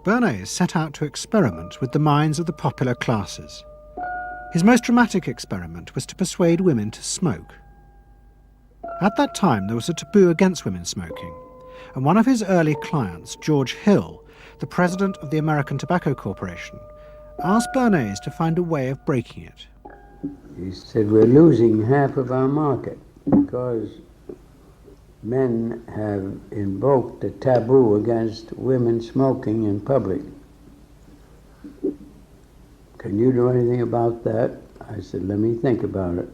Bernays set out to experiment with the minds of the popular classes. His most dramatic experiment was to persuade women to smoke. At that time, there was a taboo against women smoking, and one of his early clients, George Hill, the president of the American Tobacco Corporation, asked Bernays to find a way of breaking it. He said, we're losing half of our market because men have invoked a taboo against women smoking in public. Can you do anything about that? I said, let me think about it.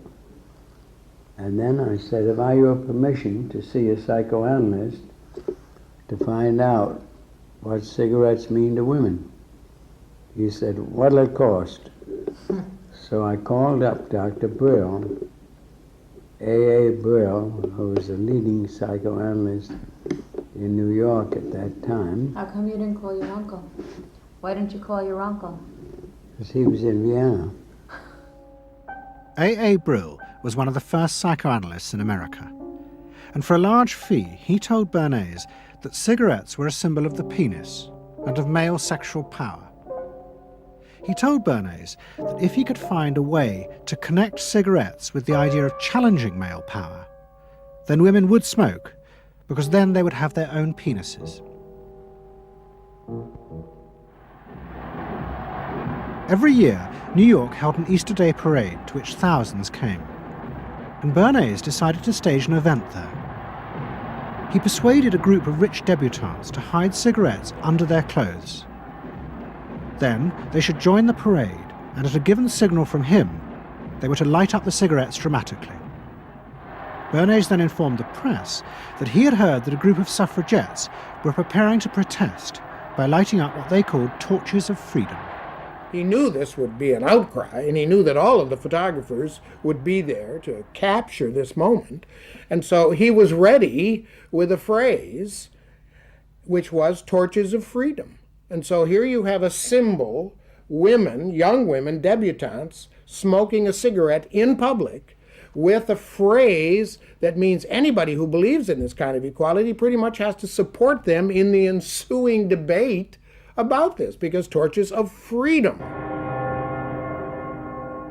And then I said, have I your permission to see a psychoanalyst to find out what cigarettes mean to women? He said, what'll it cost? So I called up Dr. Brill, A.A. Brill, who was a leading psychoanalyst in New York at that time. How come you didn't call your uncle? Why didn't you call your uncle? Because he was in Vienna. A.A. Brill was one of the first psychoanalysts in America. And for a large fee, he told Bernays that cigarettes were a symbol of the penis and of male sexual power. He told Bernays that if he could find a way to connect cigarettes with the idea of challenging male power, then women would smoke, because then they would have their own penises. Every year, New York held an Easter Day parade to which thousands came, and Bernays decided to stage an event there. He persuaded a group of rich debutantes to hide cigarettes under their clothes. Then they should join the parade, and at a given signal from him, they were to light up the cigarettes dramatically. Bernays then informed the press that he had heard that a group of suffragettes were preparing to protest by lighting up what they called torches of freedom. He knew this would be an outcry, and he knew that all of the photographers would be there to capture this moment. And so he was ready with a phrase, which was torches of freedom. And so here you have a symbol, women, young women, debutantes, smoking a cigarette in public with a phrase that means anybody who believes in this kind of equality pretty much has to support them in the ensuing debate about this, because torches of freedom.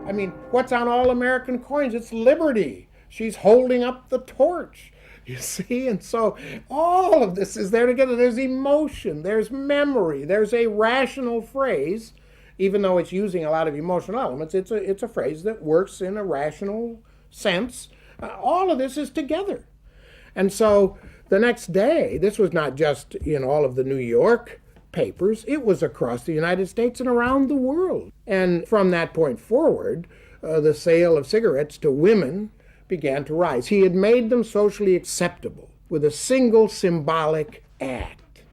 I mean, what's on all American coins? It's liberty. She's holding up the torch. You see, and so all of this is there together. There's emotion, there's memory, there's a rational phrase, even though it's using a lot of emotional elements. It's a phrase that works in a rational sense. All of this is together. And so the next day, this was not just in all of the New York papers, it was across the United States and around the world. And from that point forward, the sale of cigarettes to women began to rise. He had made them socially acceptable with a single symbolic act.